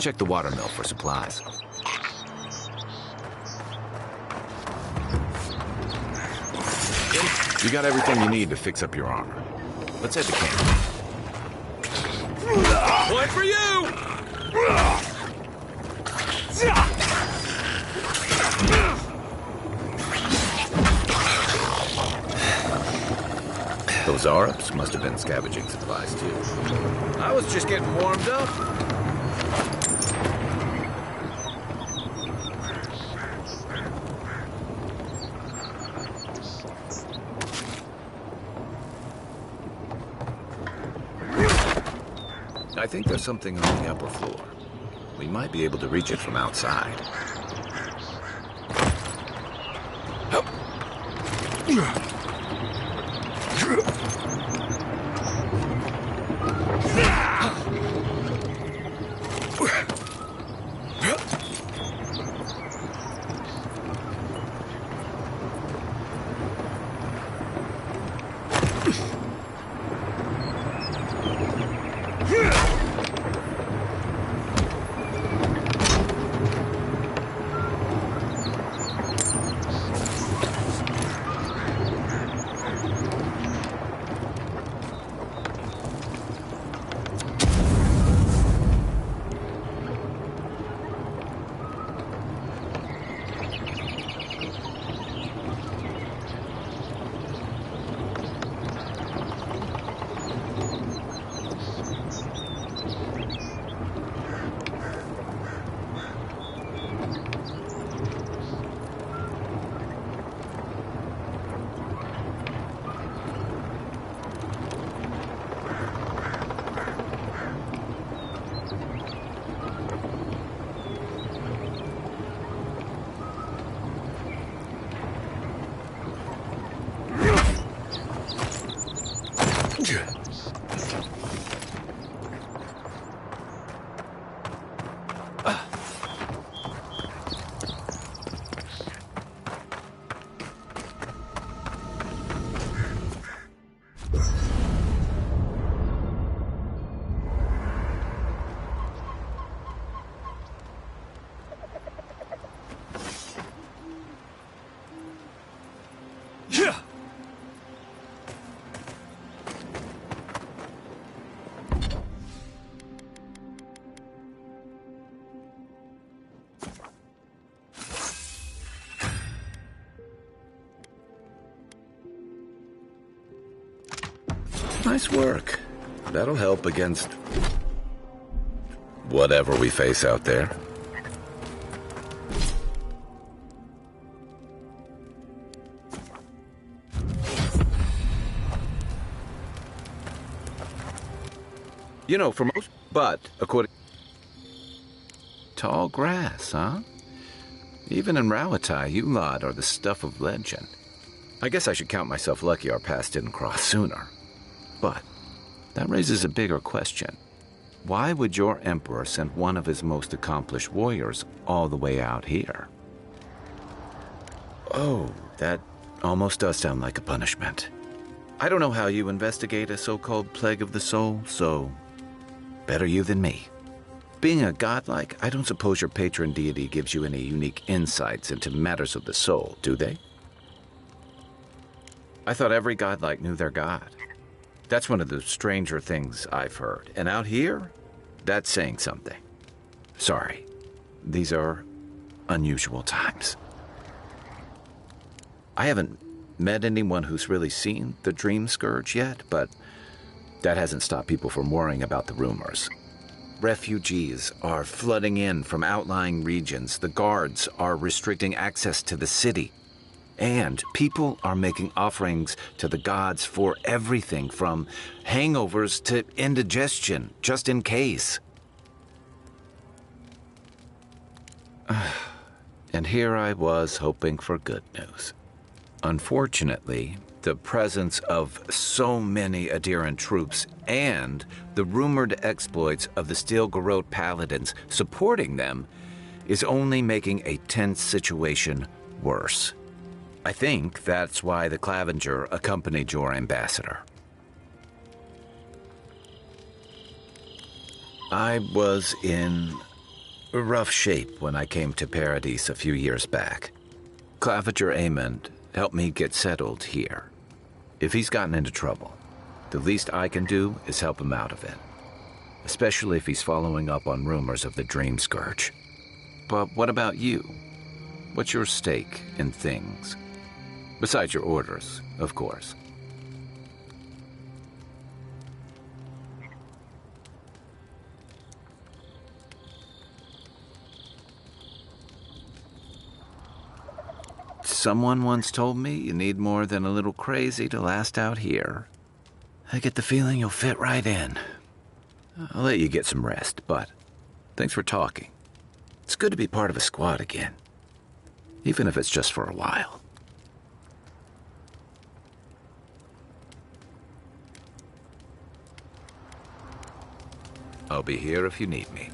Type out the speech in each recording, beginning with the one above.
check the watermill for supplies. You got everything you need to fix up your armor. Let's head to camp. Point for you! Those Arabs must have been scavenging supplies, too. I was just getting warmed up. I think there's something on the upper floor. We might be able to reach it from outside. Nice work. That'll help against whatever we face out there. You know, for most, but according... Tall grass, huh? Even in Rawatai, you lot are the stuff of legend. I guess I should count myself lucky our paths didn't cross sooner. But that raises a bigger question. Why would your emperor send one of his most accomplished warriors all the way out here? Oh, that almost does sound like a punishment. I don't know how you investigate a so-called plague of the soul, so better you than me. Being a godlike, I don't suppose your patron deity gives you any unique insights into matters of the soul, do they? I thought every godlike knew their god. That's one of the stranger things I've heard. And out here, that's saying something. Sorry, these are unusual times. I haven't met anyone who's really seen the Dream Scourge yet, but that hasn't stopped people from worrying about the rumors. Refugees are flooding in from outlying regions. The guards are restricting access to the city. And people are making offerings to the gods for everything from hangovers to indigestion, just in case. And here I was hoping for good news. Unfortunately, the presence of so many adherent troops and the rumored exploits of the Steel Garrote paladins supporting them is only making a tense situation worse. I think that's why the Clavenger accompanied your ambassador. I was in rough shape when I came to Paradise a few years back. Claviger Amond helped me get settled here. If he's gotten into trouble, the least I can do is help him out of it. Especially if he's following up on rumors of the Dream Scourge. But what about you? What's your stake in things? Besides your orders, of course. Someone once told me you need more than a little crazy to last out here. I get the feeling you'll fit right in. I'll let you get some rest, but thanks for talking. It's good to be part of a squad again, even if it's just for a while. I'll be here if you need me.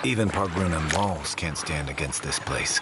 Even Pargrunan walls can't stand against this place.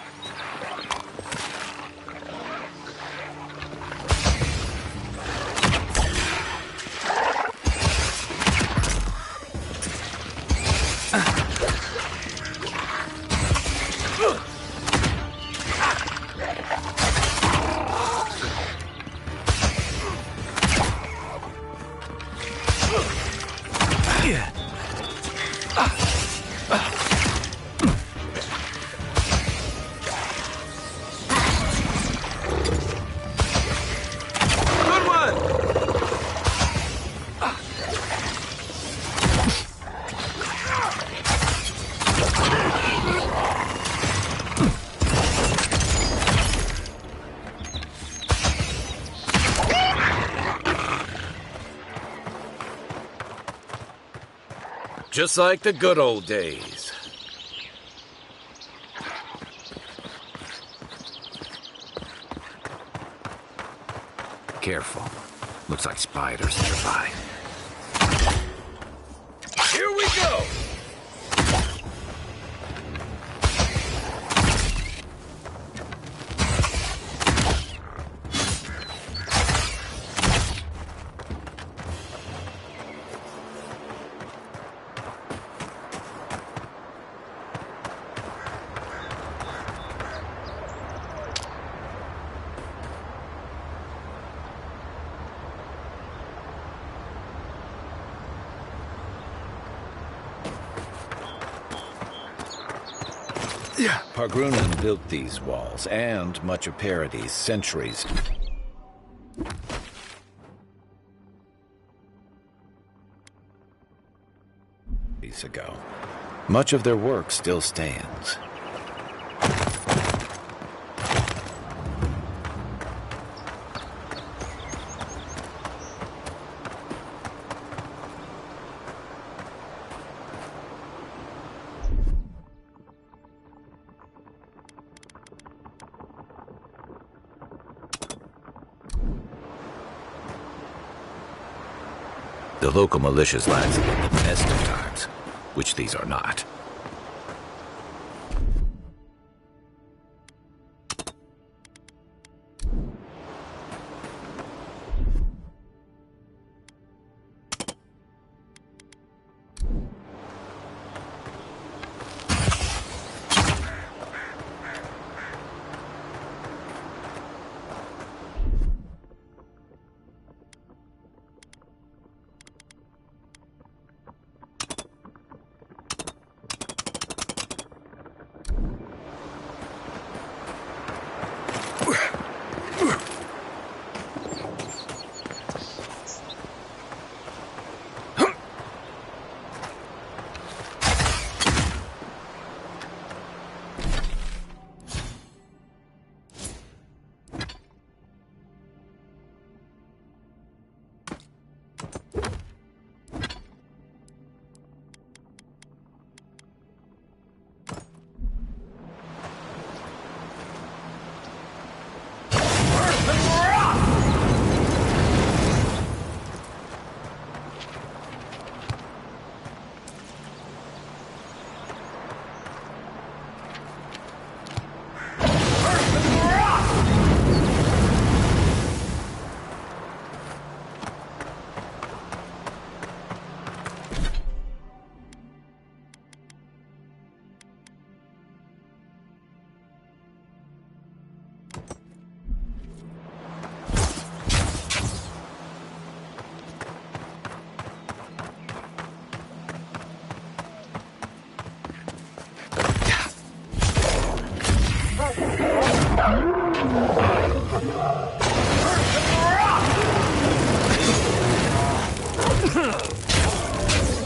Just like the good old days. Careful. Looks like spiders nearby. Here we go! Pargrunan built these walls, and much of Paradise centuries ago. Much of their work still stands. The local militia's lads are the best of times, which these are not.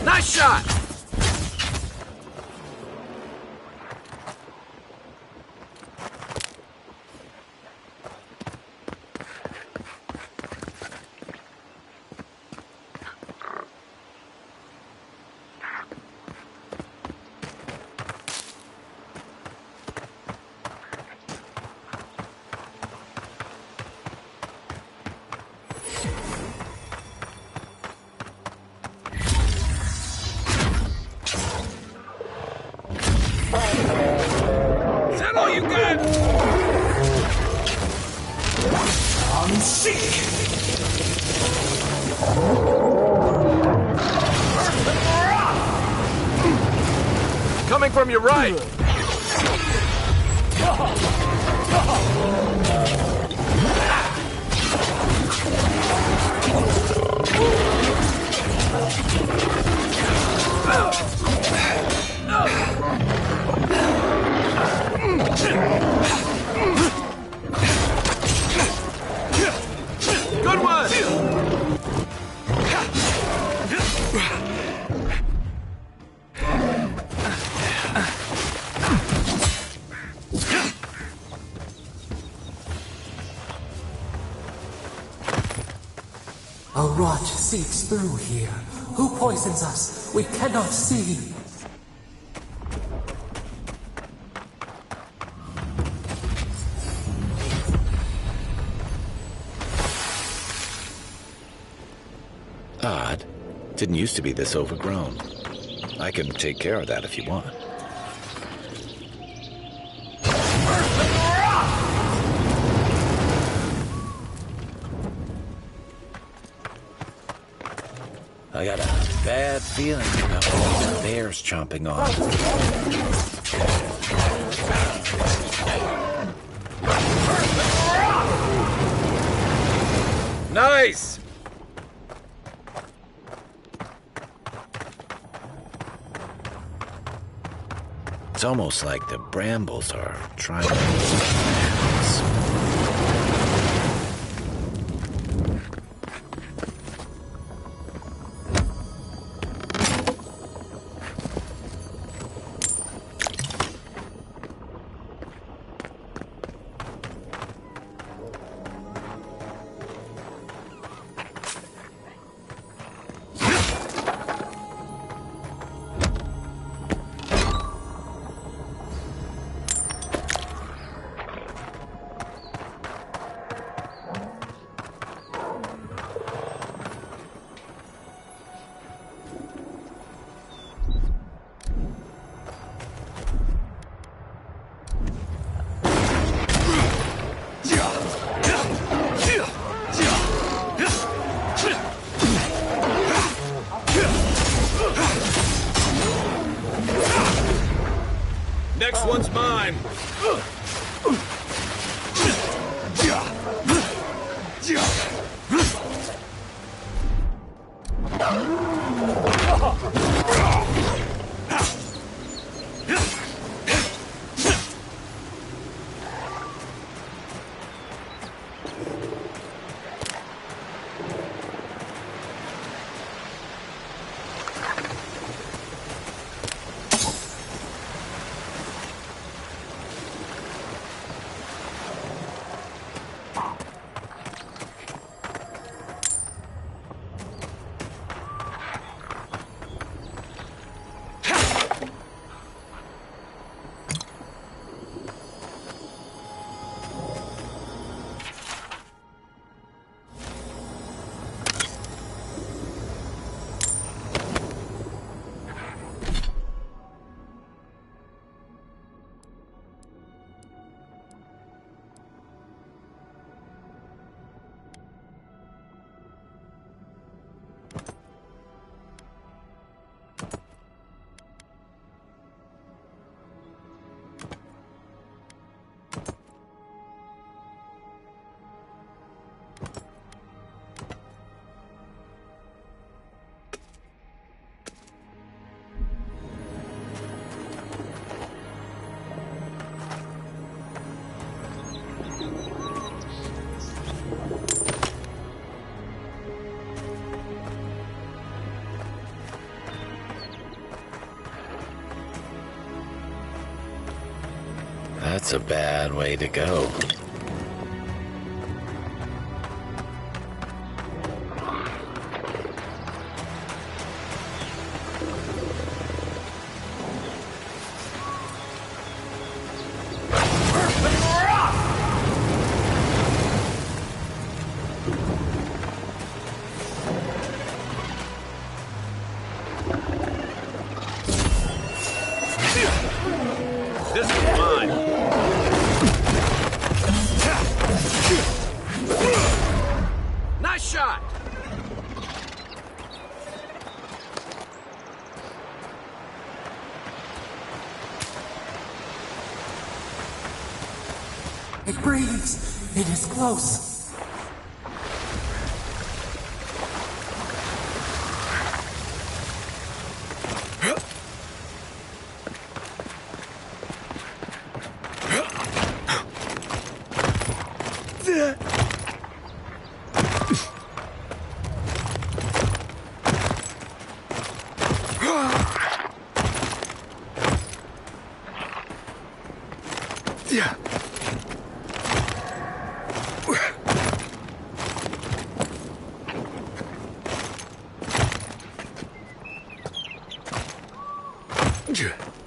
Nice shot! Is that all you got? I'm sick! Coming from your right! Good one! A rot seeps through here. Who poisons us? We cannot see. Odd. Didn't used to be this overgrown. I can take care of that if you want. I got a bad feeling about what the bear's chomping on. Nice! It's almost like the brambles are trying to... one's mine. That's a bad way to go. This is mine. Nice shot. It breathes. It is close.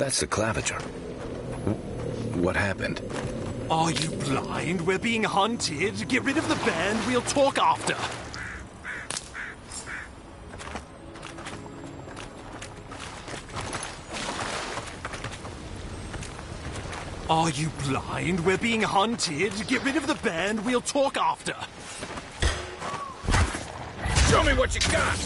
That's the claviger. What happened? Are you blind? We're being hunted. Get rid of the band. We'll talk after. Are you blind? We're being hunted. Get rid of the band. We'll talk after. Show me what you got.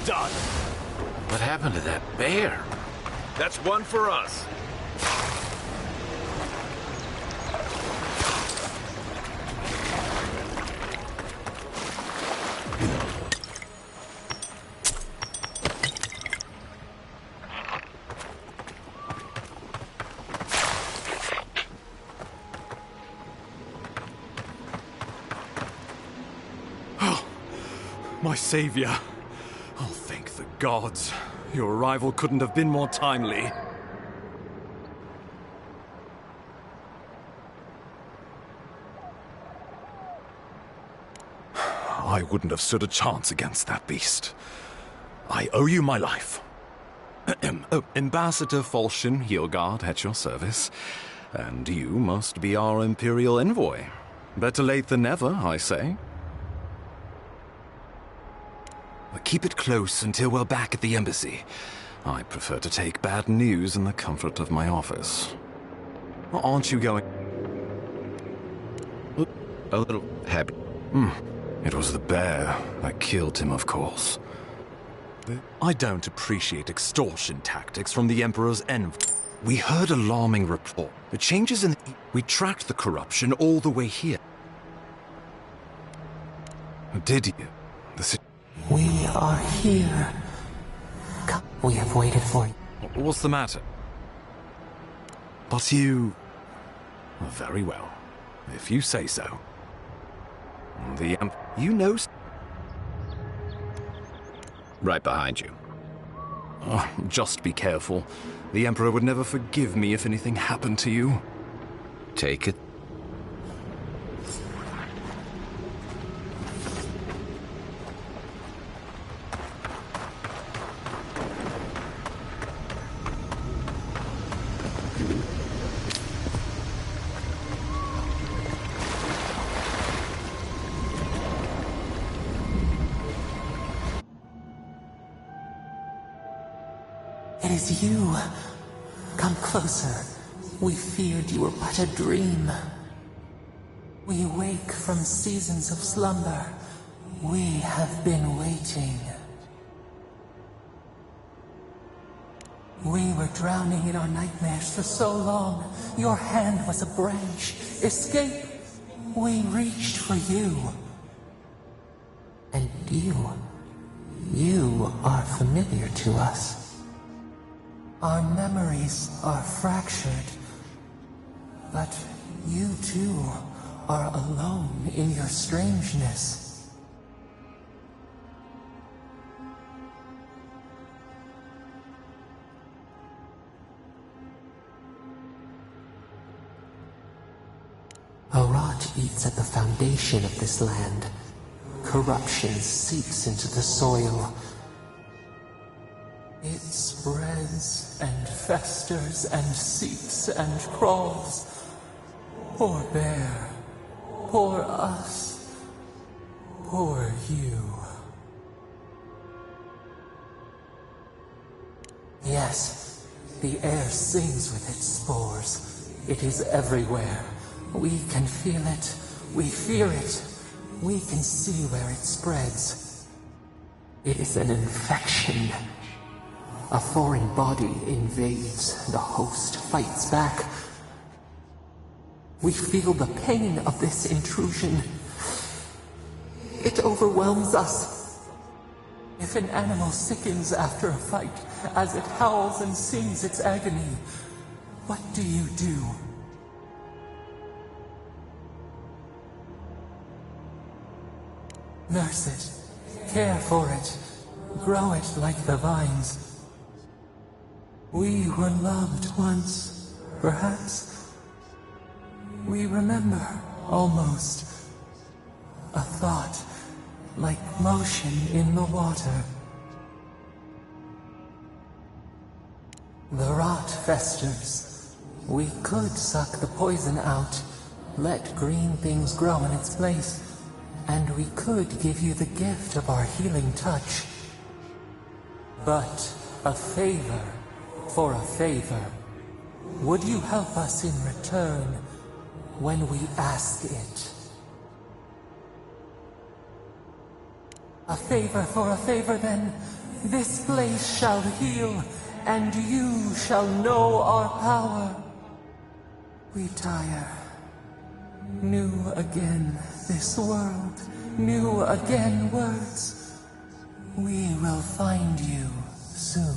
done. What happened to that bear? That's one for us. My savior. Oh, thank the gods. Your arrival couldn't have been more timely. I wouldn't have stood a chance against that beast. I owe you my life. Oh, Ambassador Falchion Heelguard at your service. And you must be our Imperial envoy. Better late than never, I say. But keep it close until we're back at the embassy. I prefer to take bad news in the comfort of my office. Aren't you going? A little happy. It was the bear that killed him, of course. I don't appreciate extortion tactics from the Emperor's envoy. We heard alarming report. The changes in we tracked the corruption all the way here. Did you? We are here. Come, we have waited for you. What's the matter? But you... Very well. If you say so. You know... Right behind you. Oh, just be careful. The Emperor would never forgive me if anything happened to you. Take it. It is you. Come closer. We feared you were but a dream. We wake from seasons of slumber. We have been waiting. We were drowning in our nightmares for so long. Your hand was a branch. Escape! We reached for you. And you are familiar to us. Our memories are fractured, but you too are alone in your strangeness. A rot eats at the foundation of this land. Corruption seeps into the soil. It spreads and festers and seeps and crawls. Poor bear. Poor us. Poor you. Yes, the air sings with its spores. It is everywhere. We can feel it. We fear it. We can see where it spreads. It is an infection. A foreign body invades, the host fights back. We feel the pain of this intrusion. It overwhelms us. If an animal sickens after a fight, as it howls and sings its agony, what do you do? Nurse it, care for it, grow it like the vines. We were loved once, perhaps. We remember, almost. A thought, like motion in the water. The rot festers. We could suck the poison out, let green things grow in its place, and we could give you the gift of our healing touch. But a favor for a favor. Would you help us in return when we ask it? A favor for a favor, then. This place shall heal, and you shall know our power. We tire. New again this world, new again words. We will find you soon.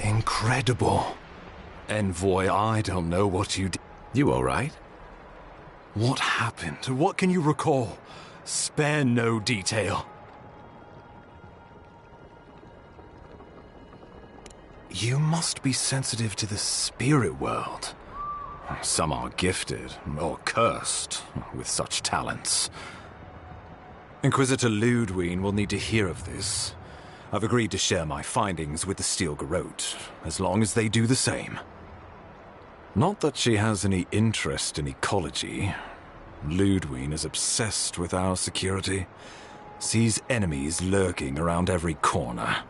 Incredible. Envoy, I don't know what you did. You all right? What happened? What can you recall? Spare no detail. You must be sensitive to the spirit world. Some are gifted, or cursed, with such talents. Inquisitor Ludwig will need to hear of this. I've agreed to share my findings with the Steel Garrote, as long as they do the same. Not that she has any interest in ecology. Ludwig is obsessed with our security, sees enemies lurking around every corner.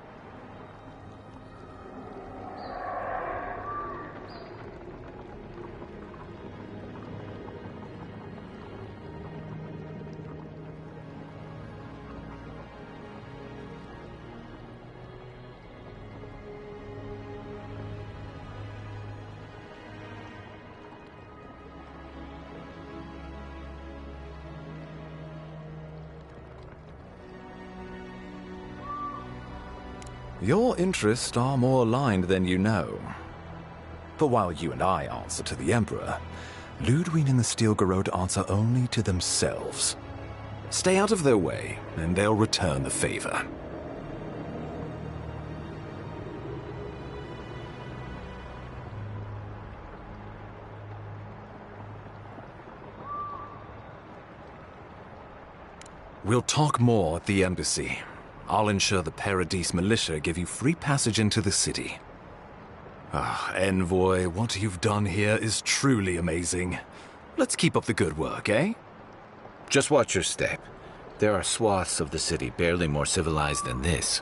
Your interests are more aligned than you know. But while you and I answer to the Emperor, Ludwig and the Steel Garrote answer only to themselves. Stay out of their way, and they'll return the favor. We'll talk more at the embassy. I'll ensure the Paradise militia give you free passage into the city. Envoy, what you've done here is truly amazing. Let's keep up the good work, eh? Just watch your step. There are swaths of the city barely more civilized than this.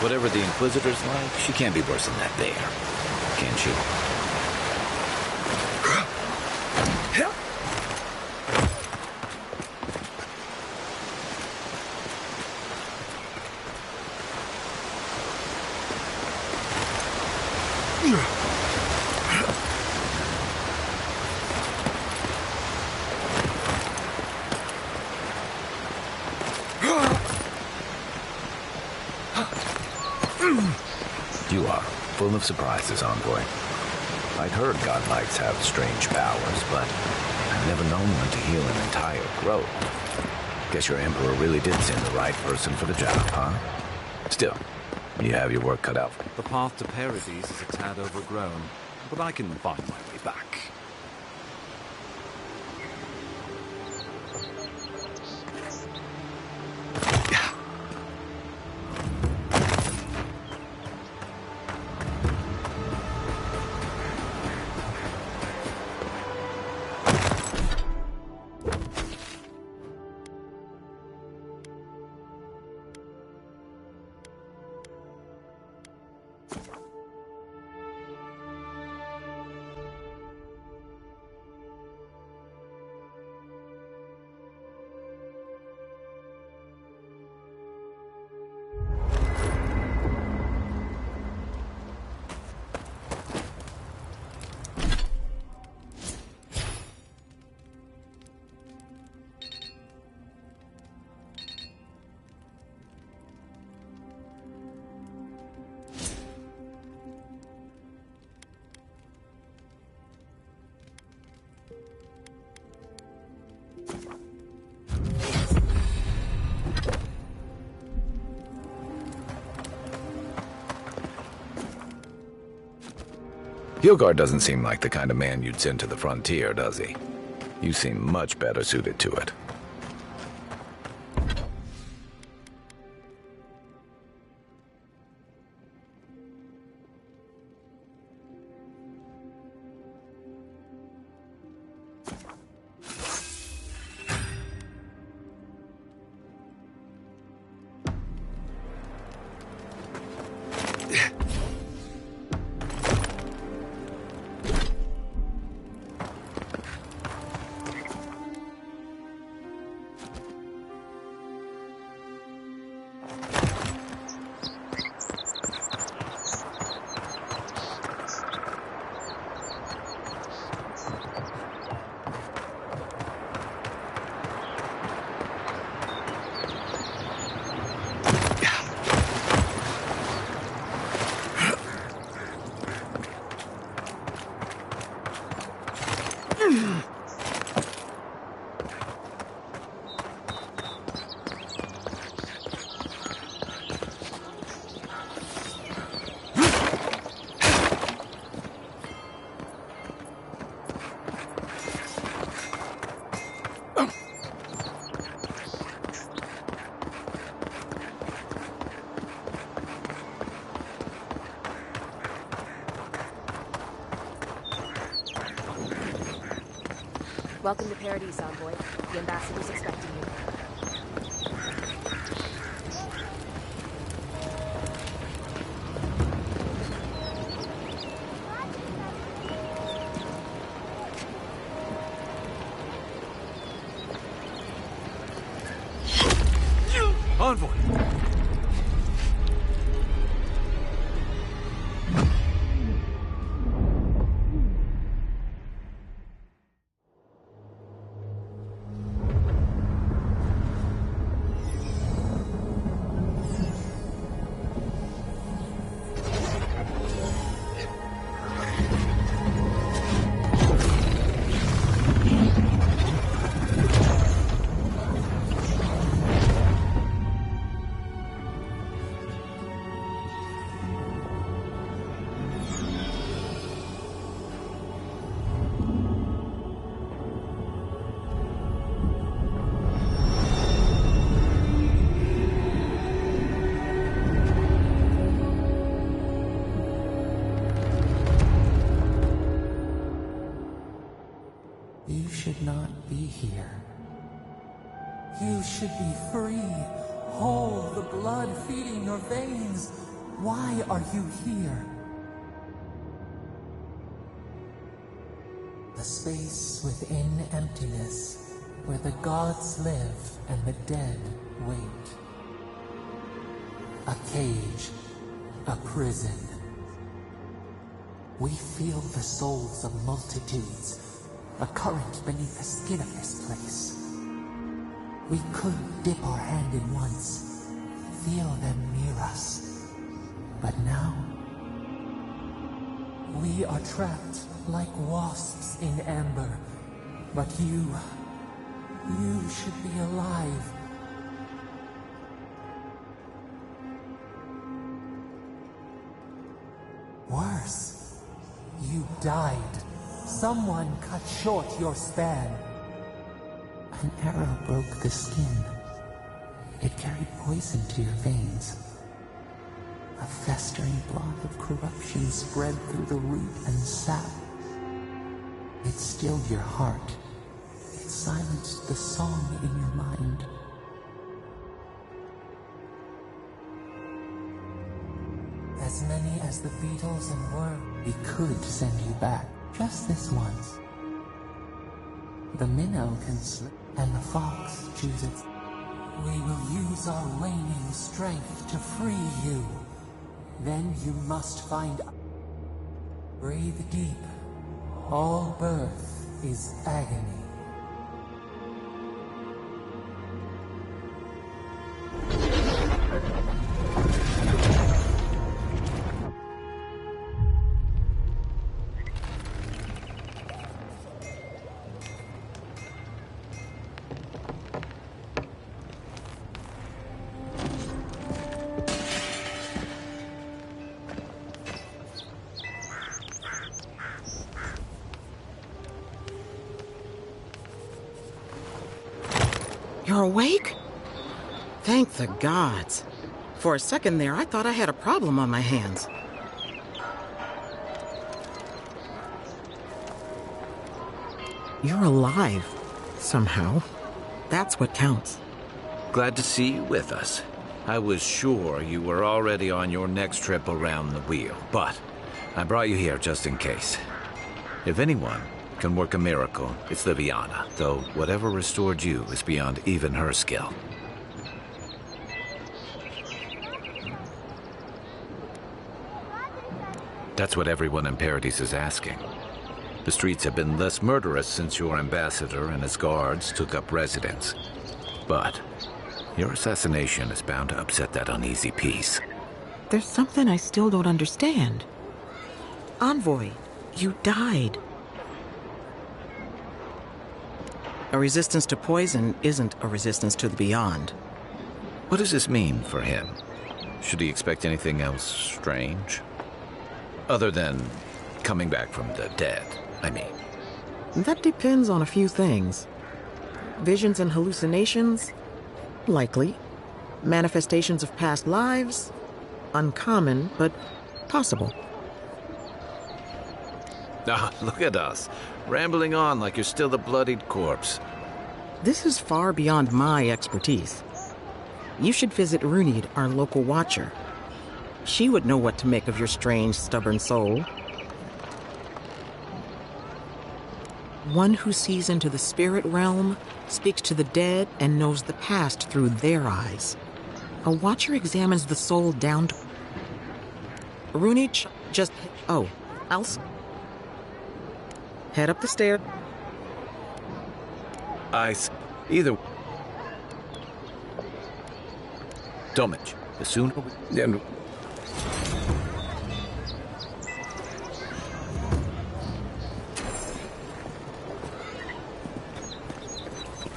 Whatever the Inquisitor's like, she can't be worse than that there. Can she? You are full of surprises, Envoy. I'd heard godlikes have strange powers, but I've never known one to heal an entire grove. Guess your Emperor really did send the right person for the job, huh? Still, you have your work cut out. The path to Paradise is a tad overgrown, but I can find my way back. Hilgard doesn't seem like the kind of man you'd send to the frontier, does he? You seem much better suited to it. Welcome to Paradise, Envoy. The ambassador's expecting you. Envoy! You should not be here. You should be free, whole, the blood feeding your veins. Why are you here? A space within emptiness, where the gods live and the dead wait. A cage, a prison. We feel the souls of multitudes, a current beneath the skin of this place. We could dip our hand in once, feel them near us. But now, we are trapped like wasps in amber. But you should be alive. Worse, you died. Someone cut short your span. An arrow broke the skin. It carried poison to your veins. A festering blob of corruption spread through the root and sap. It stilled your heart. It silenced the song in your mind. As many as the beetles and worms, we could send you back. Just this once. The minnow can slip, and the fox chooses. We will use our waning strength to free you. Then you must find. Breathe deep. All birth is agony. You're awake? Thank the gods. For a second there, I thought I had a problem on my hands. You're alive, somehow. That's what counts. Glad to see you with us. I was sure you were already on your next trip around the wheel, but I brought you here just in case. If anyone can work a miracle, it's Liviana, though whatever restored you is beyond even her skill. That's what everyone in Paradise is asking. The streets have been less murderous since your ambassador and his guards took up residence. But your assassination is bound to upset that uneasy peace. There's something I still don't understand. Envoy, you died. A resistance to poison isn't a resistance to the beyond. What does this mean for him? Should he expect anything else strange? Other than coming back from the dead, I mean. That depends on a few things. Visions and hallucinations? Likely. Manifestations of past lives? Uncommon, but possible. Ah, look at us, rambling on like you're still a bloodied corpse. This is far beyond my expertise. You should visit Runid, our local watcher. She would know what to make of your strange, stubborn soul. One who sees into the spirit realm, speaks to the dead, and knows the past through their eyes. A watcher examines the soul down to... Runid, just... Oh, head up the stair. Either... Domich, the sooner we...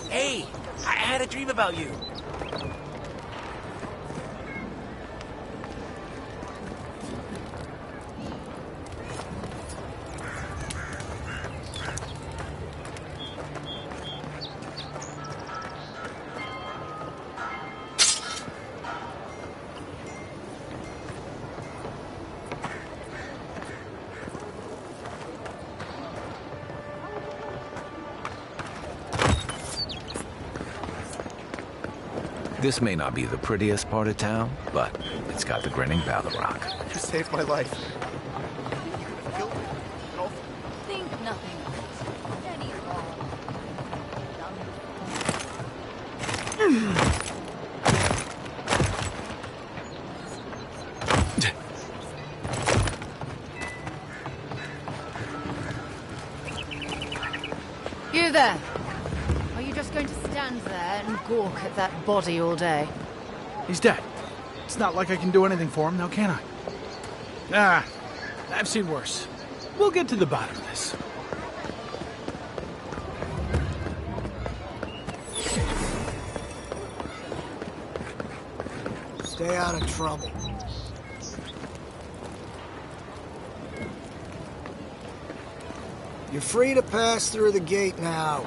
Hey, I had a dream about you. This may not be the prettiest part of town, but it's got the grinning Battle Rock. You saved my life. Think nothing of it. Any wrong. You there! Are you just going to stand there and gawk at that body all day? He's dead. It's not like I can do anything for him now, can I? Ah, I've seen worse. We'll get to the bottom of this. Stay out of trouble. You're free to pass through the gate now.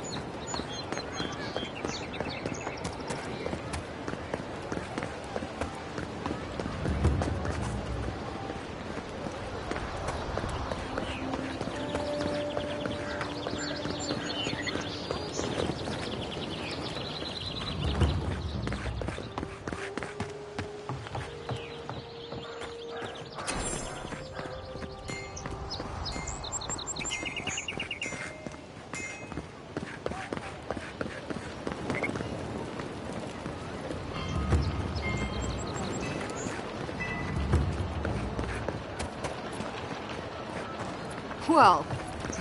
Well,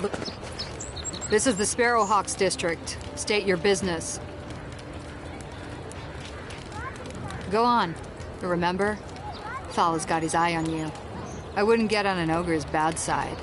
look. This is the Sparrowhawks district. State your business. Go on. Remember? Thal's got his eye on you. I wouldn't get on an ogre's bad side.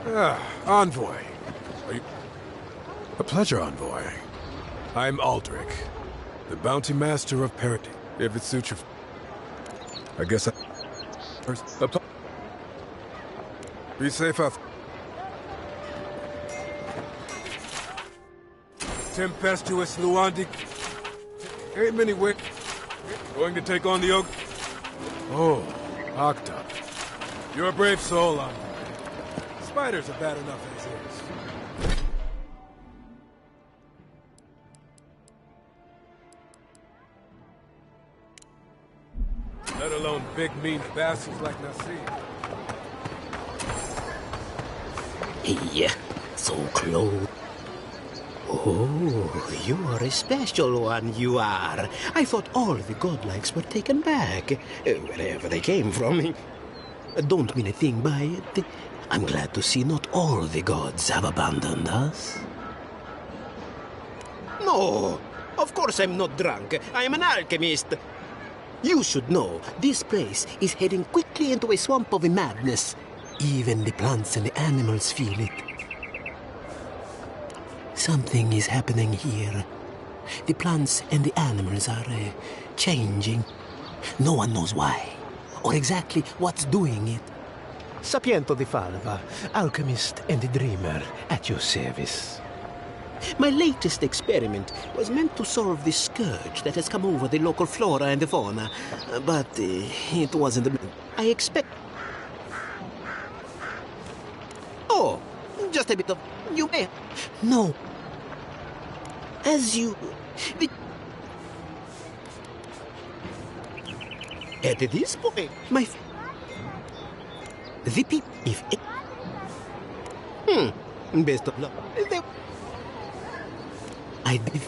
Envoy. Are you... A pleasure, Envoy. I'm Aldrich, the bounty master of Parity. If it suits your... I guess I... Be safe out. Tempestuous Luandi. Ain't many ways. Going to take on the oak. Oh, Octa. You're a brave soul, Envoy. Spiders are bad enough as is. Let alone big, mean bastards like Nassim. Hey, so close. Oh, you are a special one, you are. I thought all the godlikes were taken back, wherever they came from. Don't mean a thing by it. I'm glad to see not all the gods have abandoned us. No, of course I'm not drunk. I am an alchemist. You should know, this place is heading quickly into a swamp of madness. Even the plants and the animals feel it. Something is happening here. The plants and the animals are changing. No one knows why, or exactly what's doing it. Sapiento di Falva, alchemist and dreamer, at your service. My latest experiment was meant to solve the scourge that has come over the local flora and the fauna, but it wasn't the... I expect... Oh, just a bit of... You may... No. As you... At this point, my... The people... If... Best of luck. I did...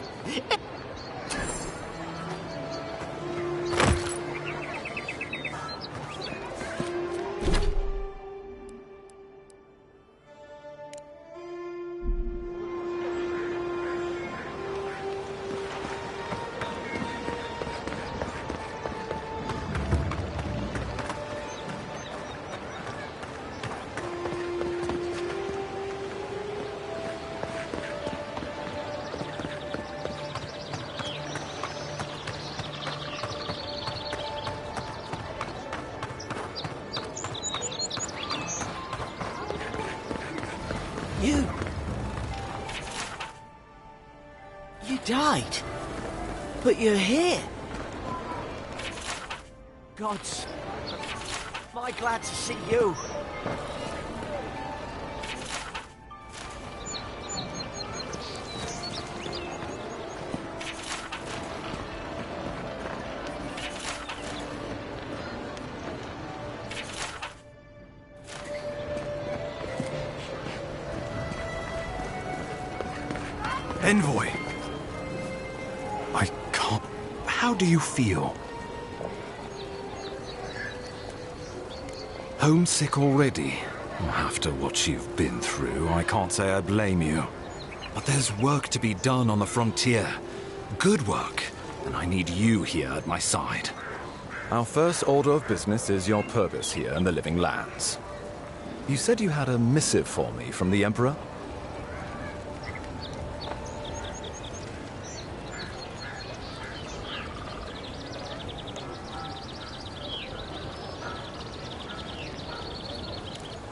You died. But you're here. Gods. Am I glad to see you? Envoy! I can't... How do you feel? Homesick already? After what you've been through, I can't say I blame you. But there's work to be done on the frontier. Good work. And I need you here at my side. Our first order of business is your purpose here in the Living Lands. You said you had a missive for me from the Emperor?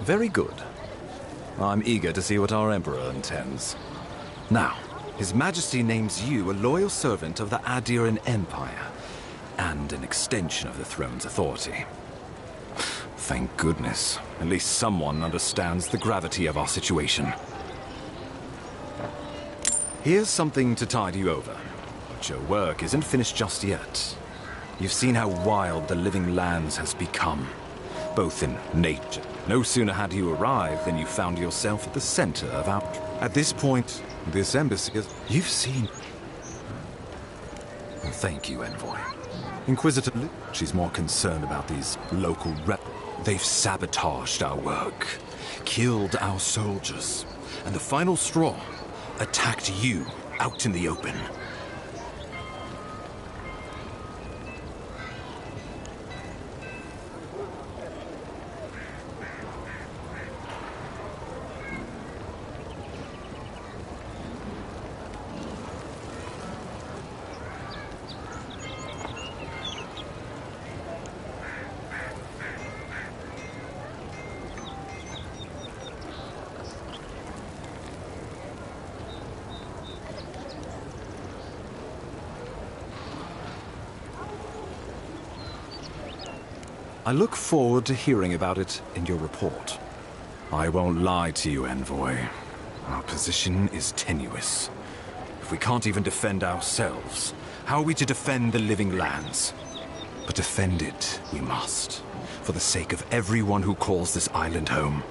Very good. I'm eager to see what our Emperor intends. Now, His Majesty names you a loyal servant of the Adiran Empire, and an extension of the throne's authority. Thank goodness. At least someone understands the gravity of our situation. Here's something to tide you over. But your work isn't finished just yet. You've seen how wild the Living Lands has become, both in nature. No sooner had you arrived than you found yourself at the center of our... At this point, this embassy is... You've seen... Well, thank you, Envoy. Inquisitor, she's more concerned about these local rep... They've sabotaged our work, killed our soldiers, and the final straw, attacked you out in the open. I look forward to hearing about it in your report. I won't lie to you, Envoy. Our position is tenuous. If we can't even defend ourselves, how are we to defend the living lands? But defend it we must, for the sake of everyone who calls this island home.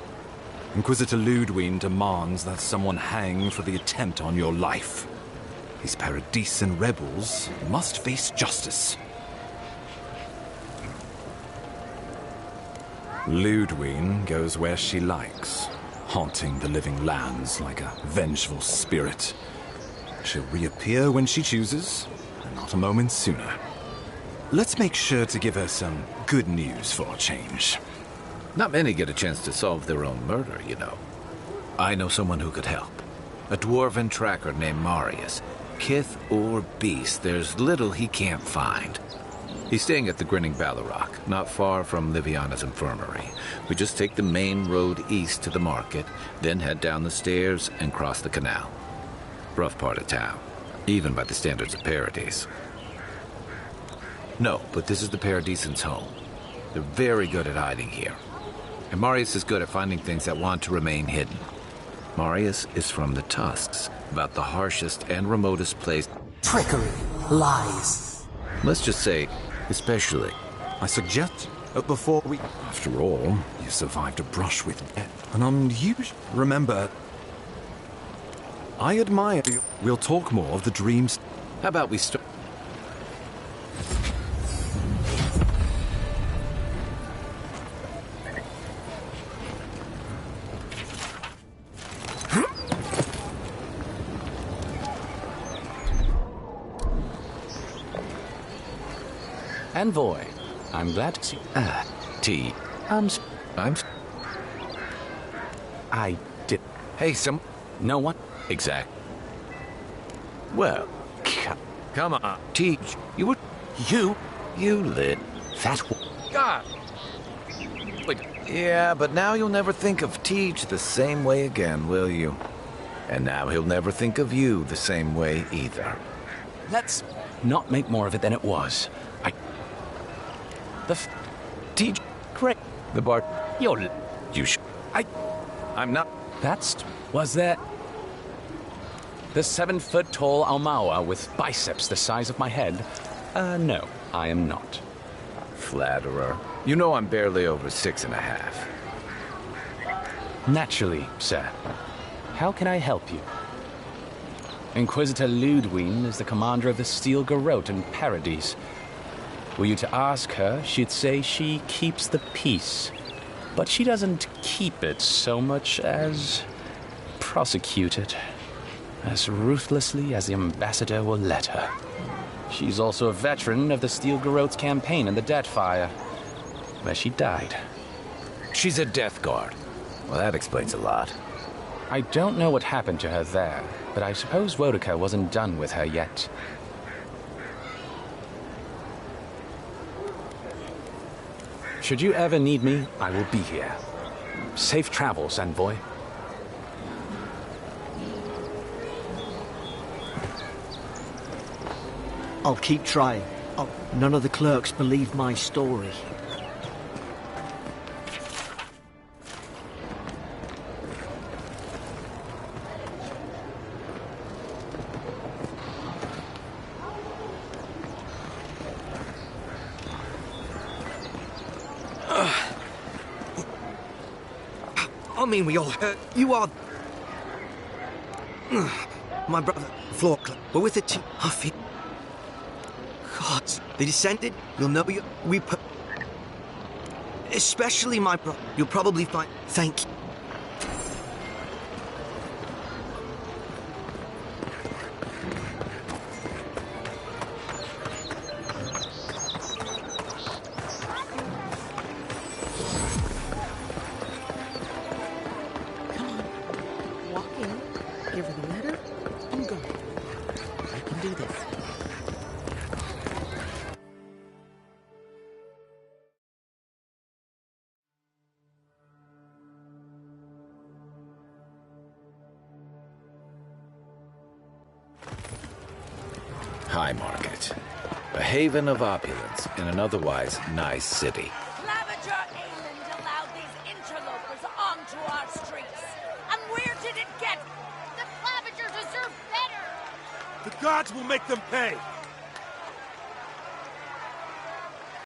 Inquisitor Ludwig demands that someone hang for the attempt on your life. These Paradisen rebels must face justice. Ludwig goes where she likes, haunting the living lands like a vengeful spirit. She'll reappear when she chooses, and not a moment sooner. Let's make sure to give her some good news for a change. Not many get a chance to solve their own murder, you know. I know someone who could help. A dwarven tracker named Marius. Kith or beast, there's little he can't find. He's staying at the Grinning Ballarrock, not far from Liviana's infirmary. We just take the main road east to the market, then head down the stairs and cross the canal. Rough part of town, even by the standards of Paradise. No, but this is the Paradisen's home. They're very good at hiding here. And Marius is good at finding things that want to remain hidden. Marius is from the Tusks, about the harshest and remotest place. Trickery, lies. Let's just say, especially. I suggest that before we... After all, you survived a brush with death. An unusual... Remember, I admire you. We'll talk more of the dreams. How about we start... Envoy, I'm glad to see... T. I did... Hey, No one? Exact. Well, come on, Teach. You were... You lit. That... God! Wait, yeah, but now you'll never think of Teach the same way again, will you? And now he'll never think of you the same way either. Let's not make more of it than it was. Teach... Correct. The bar... You're... I'm not... Was there... The 7-foot-tall Almaua with biceps the size of my head? No, I am not. Flatterer. You know I'm barely over 6.5. Naturally, sir. How can I help you? Inquisitor Ludwig is the commander of the Steel Garrote in Paradise. Were you to ask her, she'd say she keeps the peace. But she doesn't keep it so much as prosecute it. As ruthlessly as the ambassador will let her. She's also a veteran of the Steel Garrote's campaign in the Deathfire, where she died. She's a Death Guard. Well, that explains a lot. I don't know what happened to her there, but I suppose Wodica wasn't done with her yet. Should you ever need me, I will be here. Safe travels, Envoy. I'll keep trying. Oh, none of the clerks believed my story. I mean, we all hurt. You are... My brother, floor clerk. But with it, I feel... God, they descended. You'll know you... We put... Especially my brother. You'll probably find... Thank you. Give her the letter and go. I can do this. High Market. A haven of opulence in an otherwise nice city. can get! The Clavager deserve better! The gods will make them pay!